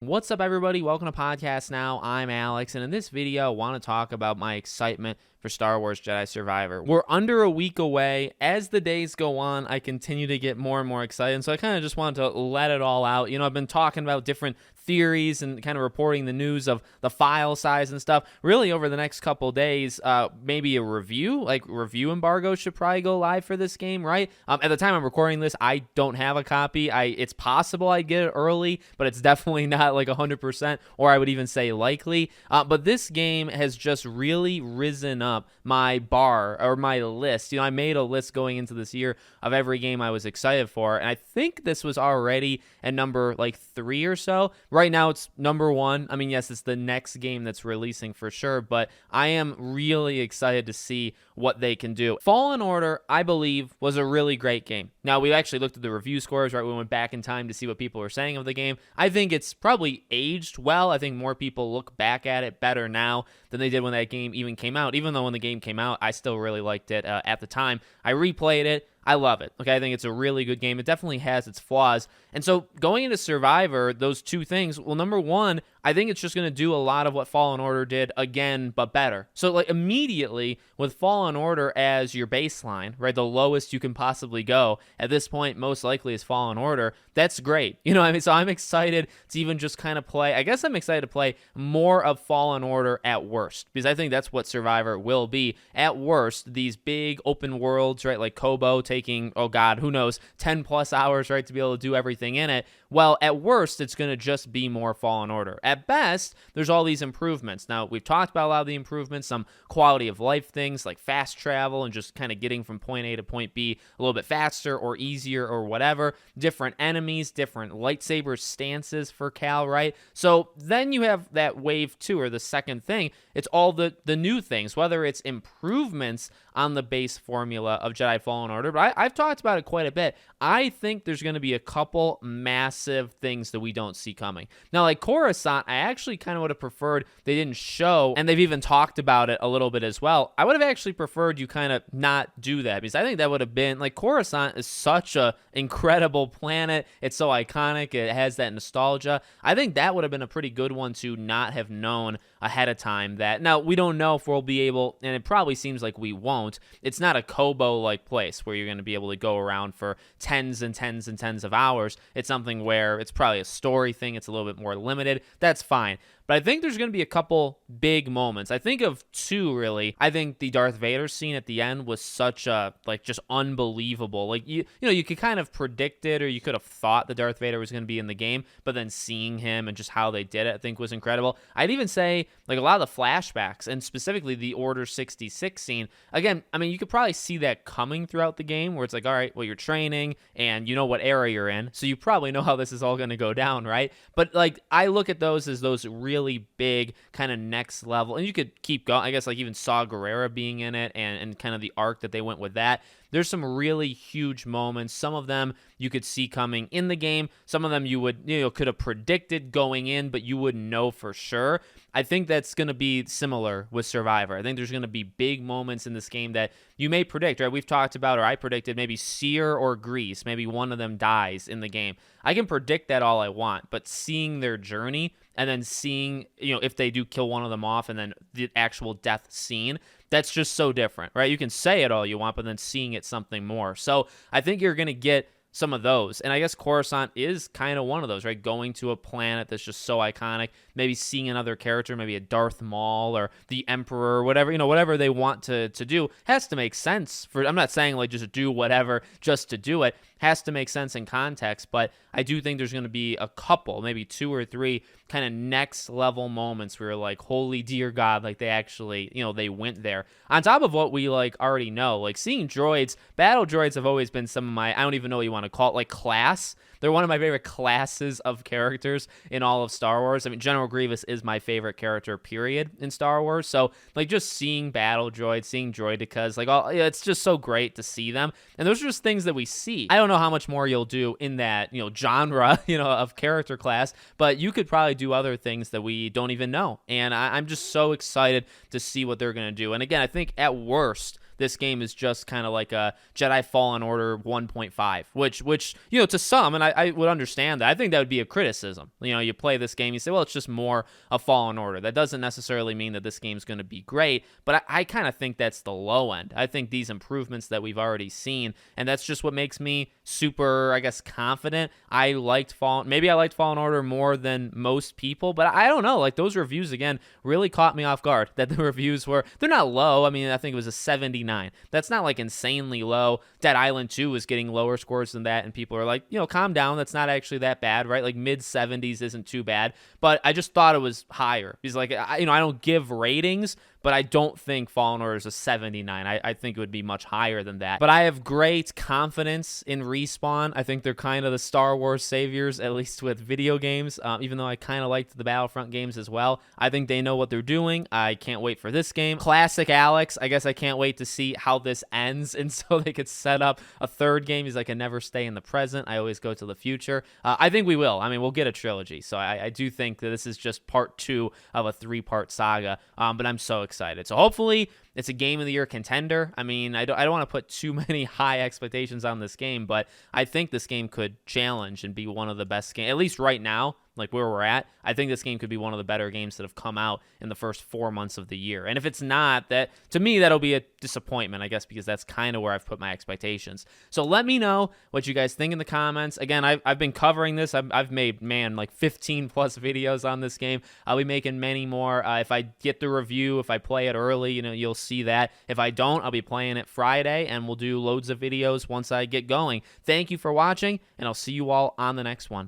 What's up, everybody? Welcome to Podcast Now. I'm Alex, and in this video, I want to talk about my excitement for Star Wars Jedi Survivor. We're under a week away. As the days go on, I continue to get more and more excited, so I kind of just wanted to let it all out. I've been talking about different theories and kind of reporting the news of the file size and stuff. Really, over the next couple days, maybe a review embargo should probably go live for this game, right? At the time I'm recording this, I don't have a copy. It's possible I get it early, but it's definitely not like 100%, or I would even say likely. But this game has just really risen up my bar or my list. I made a list going into this year of every game I was excited for, and I think this was already at number 3 or so. Right now it's number 1. I mean, yes, it's the next game that's releasing for sure, but I am really excited to see what they can do. Fallen Order, I believe, was a really great game. Now, we actually looked at the review scores, right? We went back in time to see what people were saying of the game. I think it's probably aged well. I think more people look back at it better now than they did when that game even came out. Even though when the game came out, I still really liked it at the time. I replayed it. I love it. Okay, I think it's a really good game. It definitely has its flaws. And so going into Survivor, those two things, well, number one, I think it's just going to do a lot of what Fallen Order did again, but better. So immediately with Fallen Order as your baseline, right, the lowest you can possibly go, at this point, most likely is Fallen Order. That's great. So I'm excited to even just kind of play. I guess I'm excited to play more of Fallen Order at worst, because I think that's what Survivor will be. At worst, these big open worlds, right, like Kobo taking, oh God, who knows, 10 plus hours, right, to be able to do everything in it. Well, at worst, it's going to just be more Fallen Order. At best, there's all these improvements. Now, we've talked about a lot of the improvements, some quality of life things like fast travel and just kind of getting from point A to point B a little bit faster or easier or whatever. Different enemies, different lightsaber stances for Cal, right? So then you have that wave 2, or the second thing. It's all the new things, whether it's improvements on the base formula of Jedi Fallen Order. But I've talked about it quite a bit. I think there's going to be a couple massive things that we don't see coming. Now, like Coruscant, I actually kind of would have preferred they didn't show, and they've even talked about it a little bit as well. I would have actually preferred you kind of not do that, because I think that would have been, Coruscant is such a incredible planet. It's so iconic. It has that nostalgia. I think that would have been a pretty good one to not have known ahead of time that. Now, we don't know if we'll be able, and it probably seems like we won't. It's not a Kobo-like place where you're going to be able to go around for tens and tens and tens of hours. It's something where it's probably a story thing. It's a little bit more limited. That's fine. But I think there's going to be a couple big moments. I think of two, really. I think the Darth Vader scene at the end was such a, just unbelievable. You could kind of predict it, or you could have thought that Darth Vader was going to be in the game, but then seeing him and just how they did it, I think was incredible. I'd even say, a lot of the flashbacks, and specifically the Order 66 scene, again, I mean, you could probably see that coming throughout the game, where it's all right, well, you're training, and you know what era you're in, so you probably know how this is all going to go down, right? But, I look at those as those really big kind of next level, and you could keep going. I guess even Saw Gerrera being in it, and kind of the arc that they went with that. There's some really huge moments. Some of them you could see coming in the game. Some of them you would, could have predicted going in, but you wouldn't know for sure. I think that's going to be similar with Survivor. I think there's going to be big moments in this game that you may predict, right? We've talked about, or I predicted, maybe Seer or Grease. Maybe one of them dies in the game. I can predict that all I want, but seeing their journey and then seeing, if they do kill one of them off and then the actual death scene, that's just so different, right? You can say it all you want, but then seeing it something more. So I think you're going to get some of those. And I guess Coruscant is kind of one of those, right? Going to a planet that's just so iconic, maybe seeing another character, maybe a Darth Maul or the Emperor, whatever, whatever they want to do has to make sense for, I'm not saying just do whatever just to do it, has to make sense in context, but I do think there's going to be a couple, maybe 2 or 3 kind of next level moments where you're holy dear God, they actually, they went there. On top of what we already know, seeing droids, battle droids have always been some of my, I don't even know what you want to call it, class. They're one of my favorite classes of characters in all of Star Wars. I mean, General Grievous is my favorite character, period, in Star Wars. So, just seeing battle droids, seeing droidicas, it's just so great to see them. And those are just things that we see. I don't know how much more you'll do in that, genre, of character class, but you could probably do other things that we don't even know. And I'm just so excited to see what they're going to do. And again, I think at worst, this game is just kind of like a Jedi Fallen Order 1.5, which to some, and I would understand that. I think that would be a criticism. You play this game, you say, well, it's just more a Fallen Order. That doesn't necessarily mean that this game's going to be great, but I kind of think that's the low end. I think these improvements that we've already seen, and that's just what makes me super, I guess, confident. Maybe I liked Fallen Order more than most people, but I don't know. Like, those reviews, again, really caught me off guard, that the reviews they're not low. I mean, I think it was a 79. That's not like insanely low. Dead Island 2 was getting lower scores than that, and people are like, calm down. That's not actually that bad, right? Like, mid 70s isn't too bad, but I just thought it was higher. Because, like, I don't give ratings, but I don't think Fallen Order is a 79. I think it would be much higher than that. But I have great confidence in Respawn. I think they're kind of the Star Wars saviors, at least with video games, even though I kind of liked the Battlefront games as well. I think they know what they're doing. I can't wait for this game. Classic Alex. I guess I can't wait to see how this ends, and so they could set up a third game. He's like, I never stay in the present. I always go to the future. I think we will. I mean, we'll get a trilogy. So I do think that this is just part 2 of a 3-part saga, but I'm so excited. So hopefully it's a Game of the Year contender. I mean, I don't want to put too many high expectations on this game, but I think this game could challenge and be one of the best games, at least right now, like where we're at. I think this game could be one of the better games that have come out in the first 4 months of the year. And if it's not, that to me, that'll be a disappointment, I guess, because that's kind of where I've put my expectations. So let me know what you guys think in the comments. Again, I've been covering this. I've made, like 15 plus videos on this game. I'll be making many more. If I get the review, if I play it early, you'll see that. If I don't, I'll be playing it Friday, and we'll do loads of videos once I get going. Thank you for watching, and I'll see you all on the next one.